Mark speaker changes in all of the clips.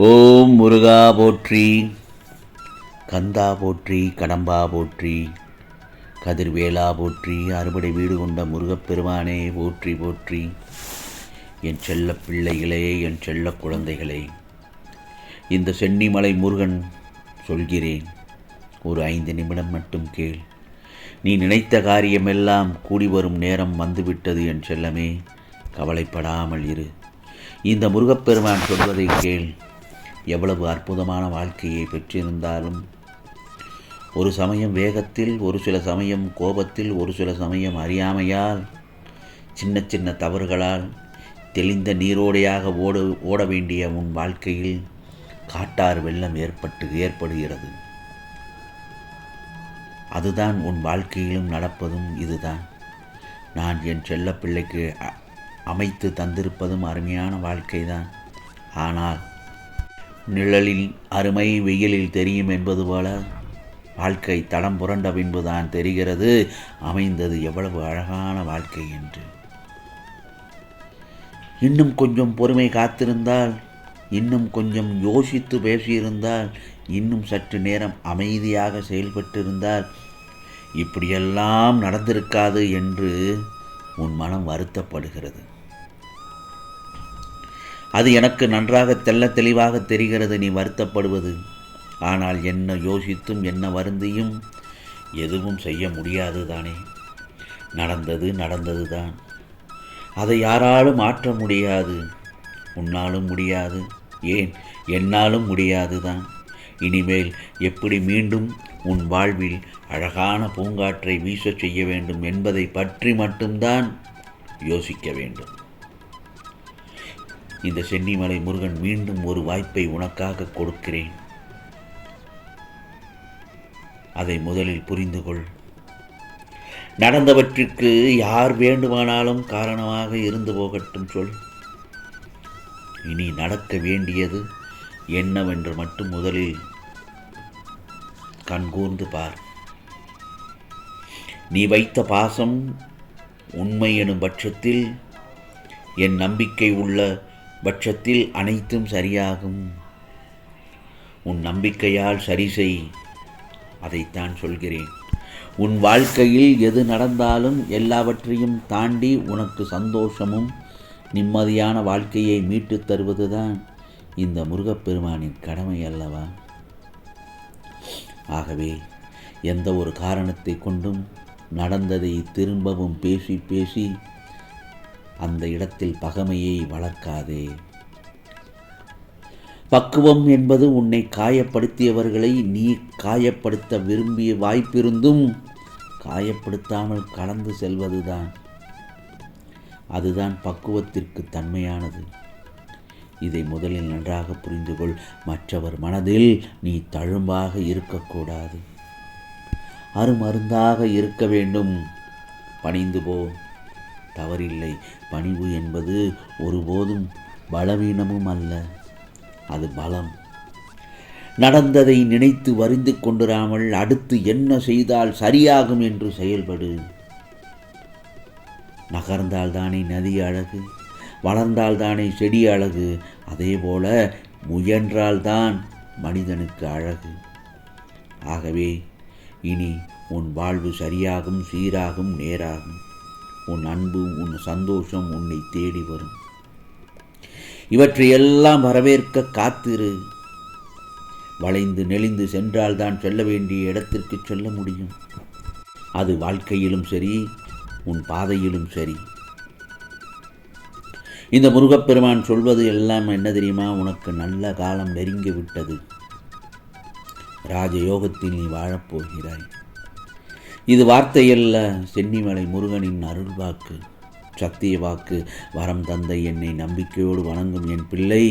Speaker 1: ஓம் முருகா போற்றி, கந்தா போற்றி, கடம்பா போற்றி, கதிர்வேலா போற்றி, அறுபடை வீடு கொண்ட முருகப்பெருமானே போற்றி போற்றி. என் செல்ல பிள்ளைகளே, என் செல்ல குழந்தைகளே, இந்த சென்னிமலை முருகன் சொல்கிறேன், ஒரு 5 நிமிடம் மட்டும் கேள். நீ நினைத்த காரியமெல்லாம் கூடி வரும் நேரம் வந்துவிட்டது என் செல்லமே, கவலைப்படாமல் இரு. இந்த முருகப்பெருமான் சொல்வதை கேள். எவ்வளவு அற்புதமான வாழ்க்கையை பெற்றிருந்தாலும் ஒரு சமயம் வேகத்தில், ஒரு சில சமயம் கோபத்தில், ஒரு சில சமயம் அறியாமையால், சின்ன சின்ன தவறுகளால் தெளிந்த நீரோடையாக ஓட வேண்டிய உன் வாழ்க்கையில் காட்டார் வெள்ளம் ஏற்படுகிறது. அதுதான் உன் வாழ்க்கையிலும் நடப்பதும் இதுதான். நான் என் செல்ல பிள்ளைக்கு அமைத்து தந்திருப்பதும் அருமையான வாழ்க்கைதான். ஆனால் நிழலில் அருமை வெயிலில் தெரியும் என்பது போல வாழ்க்கை தடம் புரண்ட பின்புதான் தெரிகிறது அமைந்தது எவ்வளவு அழகான வாழ்க்கை என்று. இன்னும் கொஞ்சம் பொறுமை காத்திருந்தால், இன்னும் கொஞ்சம் யோசித்து பேசியிருந்தால், இன்னும் சற்று நேரம் அமைதியாக செயல்பட்டிருந்தால் இப்படியெல்லாம் நடந்திருக்காது என்று உன் மனம் வருத்தப்படுகிறது. அது எனக்கு நன்றாக தெளிவாக தெரிகிறது நீ வருத்தப்படுவது. ஆனால் என்ன யோசித்தும் என்ன வருந்தியும் எதுவும் செய்ய முடியாது தானே. நடந்தது தான். அதை யாராலும் மாற்ற முடியாது. உன்னாலும் முடியாது, ஏன் என்னாலும் முடியாது தான். இனிமேல் எப்படி மீண்டும் உன் வாழ்வில் அழகான பூங்காற்றை வீச செய்ய வேண்டும் என்பதை பற்றி மட்டும்தான் யோசிக்க வேண்டும். இந்த சென்னிமலை முருகன் மீண்டும் ஒரு வாய்ப்பை உனக்காக கொடுக்கிறேன். அதை முதலில் புரிந்து கொள். நடந்தவற்றிற்கு யார் வேண்டுமானாலும் காரணமாக இருந்து போகட்டும் சொல். இனி நடக்க வேண்டியது என்னவென்று மட்டும் முதலில் கண்கூர்ந்து பார். நீ வைத்த பாசம் உண்மை எனும் பட்சத்தில், என் நம்பிக்கை உள்ள பட்சத்தில் அனைத்தும் சரியாகும். உன் நம்பிக்கையால் சரி செய். அதைத்தான் சொல்கிறேன். உன் வாழ்க்கையில் எது நடந்தாலும் எல்லாவற்றையும் தாண்டி உனக்கு சந்தோஷமும் நிம்மதியான வாழ்க்கையை மீட்டு தருவதுதான் இந்த முருகப்பெருமானின் கடமை அல்லவா? ஆகவே எந்த ஒரு காரணத்தை கொண்டும் நடந்ததை திரும்பவும் பேசி பேசி அந்த இடத்தில் பகைமையை வளர்க்காதே. பக்குவம் என்பது உன்னை காயப்படுத்தியவர்களை நீ காயப்படுத்த விரும்பிய வாய்ப்பிருந்தும் காயப்படுத்தாமல் கடந்து செல்வதுதான். அதுதான் பக்குவத்திற்கு தன்மையானது. இதை முதலில் நன்றாக புரிந்து கொள். மற்றவர் மனதில் நீ தழும்பாக இருக்கக்கூடாது. அருமருந்தாக இருக்க வேண்டும். பணிந்து போ, தவறில்லை. பணிவு என்பது ஒருபோதும் பலவீனமும் அல்ல, அது பலம். நடந்ததை நினைத்து வரிந்து கொண்டிராமல் அடுத்து என்ன செய்தால் சரியாகும் என்று செயல்படு. நகர்ந்தால்தானே நதி அழகு, வளர்ந்தால்தானே செடி அழகு. அதேபோல முயன்றால்தான் மனிதனுக்கு அழகு. ஆகவே இனி உன் வாழ்வு சரியாகும், சீராகும், நேராகும். உன் அன்பு, உன் சந்தோஷம் உன்னை தேடி வரும். இவற்றையெல்லாம் வரவேற்க காத்திரு. வளைந்து நெளிந்து சென்றால்தான் செல்ல வேண்டிய இடத்திற்கு செல்ல முடியும். அது வாழ்க்கையிலும் சரி, உன் பாதையிலும் சரி. இந்த முருகப்பெருமான் சொல்வது எல்லாம் என்ன தெரியுமா? உனக்கு நல்ல காலம் நெருங்கிவிட்டது. ராஜயோகத்தில் நீ வாழப்போகிறாய். இது வார்த்தையல்ல, சென்னிமலை முருகனின் அருள் வாக்கு, சத்திய வாக்கு. வரம் தந்தை என்னை நம்பிக்கையோடு வணங்கும் என் பிள்ளை,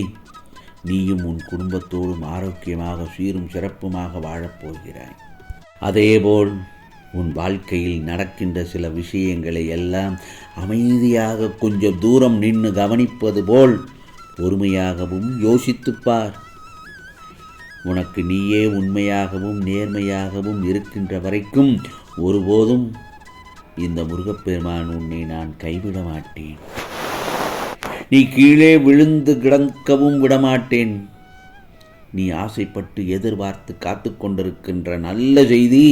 Speaker 1: நீயும் உன் குடும்பத்தோடும் ஆரோக்கியமாக சீரும் சிறப்புமாக வாழப்போகிறாய். அதேபோல் உன் வாழ்க்கையில் நடக்கின்ற சில விஷயங்களை எல்லாம் அமைதியாக கொஞ்சம் தூரம் நின்று கவனிப்பது போல் பொறுமையாகவும் யோசித்துப்பார். உனக்கு நீயே உண்மையாகவும் நேர்மையாகவும் இருக்கின்ற வரைக்கும் ஒருபோதும் இந்த முருகப்பெருமான் உன்னை நான் கைவிட மாட்டேன். நீ கீழே விழுந்து கிடக்கவும் விடமாட்டேன். நீ ஆசைப்பட்டு எதிர்பார்த்து காத்து கொண்டிருக்கின்ற நல்ல செய்தி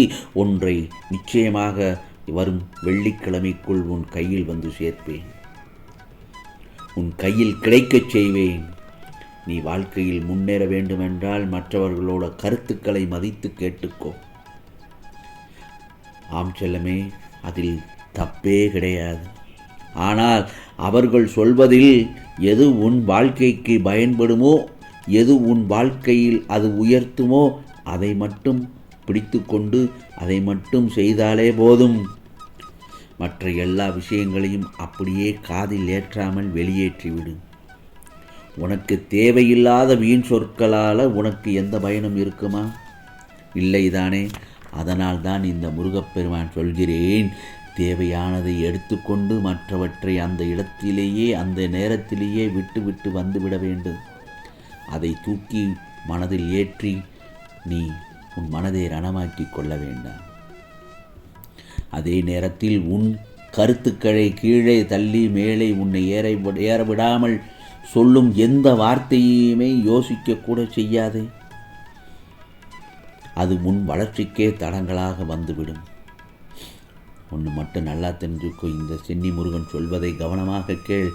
Speaker 1: ஒன்றை நிச்சயமாக வரும் வெள்ளிக்கிழமைக்குள் உன் கையில் வந்து சேர்ப்பேன். உன் கையில் கிடைக்கச் செய்வேன். நீ வாழ்க்கையில் முன்னேற வேண்டுமென்றால் மற்றவர்களோட கருத்துக்களை மதித்து கேட்டுக்கோ. ஆம் செல்லமே, அதில் தப்பே கிடையாது. ஆனால் அவர்கள் சொல்வதில் எது உன் வாழ்க்கைக்கு பயன்படுமோ, எது உன் வாழ்க்கையில் அது உயர்த்துமோ அதை மட்டும் பிடித்து கொண்டு அதை மட்டும் செய்தாலே போதும். மற்ற எல்லா விஷயங்களையும் அப்படியே காதில் ஏற்றாமல் வெளியேற்றிவிடு. உனக்கு தேவையில்லாத வீண் சொற்களால் உனக்கு எந்த பயனும் இருக்குமா? இல்லைதானே? அதனால்தான் இந்த முருகப்பெருமான் சொல்கிறேன், தேவையானதை எடுத்துக்கொண்டு மற்றவற்றை அந்த இடத்திலேயே அந்த நேரத்திலேயே விட்டு வந்துவிட வேண்டும். அதை தூக்கி மனதில் ஏற்றி நீ உன் மனதை ரணமாக்கி கொள்ள வேண்டாம். அதே நேரத்தில் உன் கருத்துக்களை கீழே தள்ளி மேலே உன்னை ஏற விடாமல் சொல்லும் எந்த வார்த்தையுமே யோசிக்கக்கூட செய்யாதே. அது உன் வளர்ச்சிக்கே தடங்களாக வந்துவிடும். ஒன்று மட்டும் நல்லா தெரிஞ்சுக்கோ, இந்த சென்னி முருகன் சொல்வதை கவனமாக கேள்.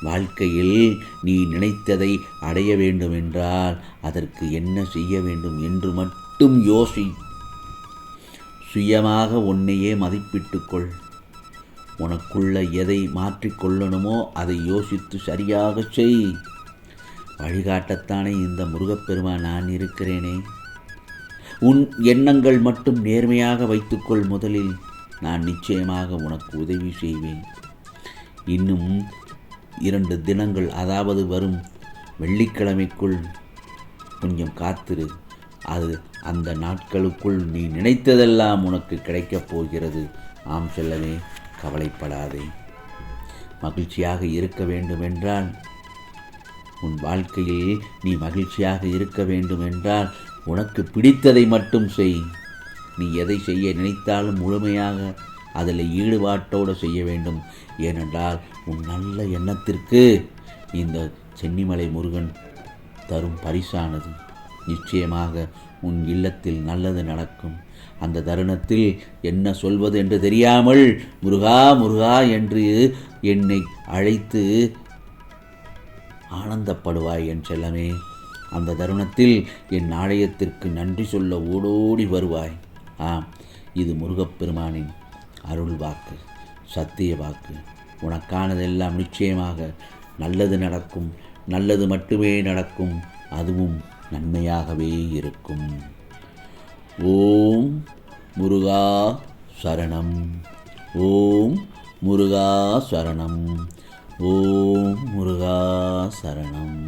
Speaker 1: வாழ்க்கையில் நீ நினைத்ததை அடைய வேண்டும் என்றால் அதற்கு என்ன செய்ய வேண்டும் என்று மட்டும் யோசி. சுயமாக உன்னையே மதிப்பிட்டுக்கொள். உனக்குள்ள எதை மாற்றிக்கொள்ளணுமோ அதை யோசித்து சரியாக செய். வழிகாட்டத்தானே இந்த முருகப்பெருமான் நான் இருக்கிறேனே. உன் எண்ணங்கள் மட்டும் நேர்மையாக வைத்துக்கொள். முதலில் நான் நிச்சயமாக உனக்கு உதவி செய்வேன். இன்னும் 2 தினங்கள், அதாவது வரும் வெள்ளிக்கிழமைக்குள் கொஞ்சம் காத்திரு. அந்த நாட்களுக்குள் நீ நினைத்ததெல்லாம் உனக்கு கிடைக்கப் போகிறது. ஆம் செல்லவே, கவலைப்படாதே. மகிழ்ச்சியாக இருக்க வேண்டுமென்றால், உன் வாழ்க்கையில் நீ மகிழ்ச்சியாக இருக்க வேண்டுமென்றால் உனக்கு பிடித்ததை மட்டும் செய். நீ எதை செய்ய நினைத்தாலும் முழுமையாக அதில் ஈடுபாட்டோடு செய்ய வேண்டும். ஏனென்றால் உன் நல்ல எண்ணத்திற்கு இந்த சென்னிமலை முருகன் தரும் பரிசானது. நிச்சயமாக உன் இல்லத்தில் நல்லது நடக்கும். அந்த தருணத்தில் என்ன சொல்வது என்று தெரியாமல் முருகா முருகா என்று என்னை அழைத்து ஆனந்தப்படுவாய் என் செல்லமே. அந்த தருணத்தில் என் ஆலயத்திற்கு நன்றி சொல்ல ஓடோடி வருவாய். ஆம், இது முருகப்பெருமானின் அருள் வாக்கு, சத்திய வாக்கு. உனக்கானதெல்லாம் நிச்சயமாக நல்லது நடக்கும். நல்லது மட்டுமே நடக்கும். அதுவும் நன்மையாகவே இருக்கும். ஓம் முருகா சரணம். ஓம் முருகா சரணம். ஓம் முருகா சரணம்.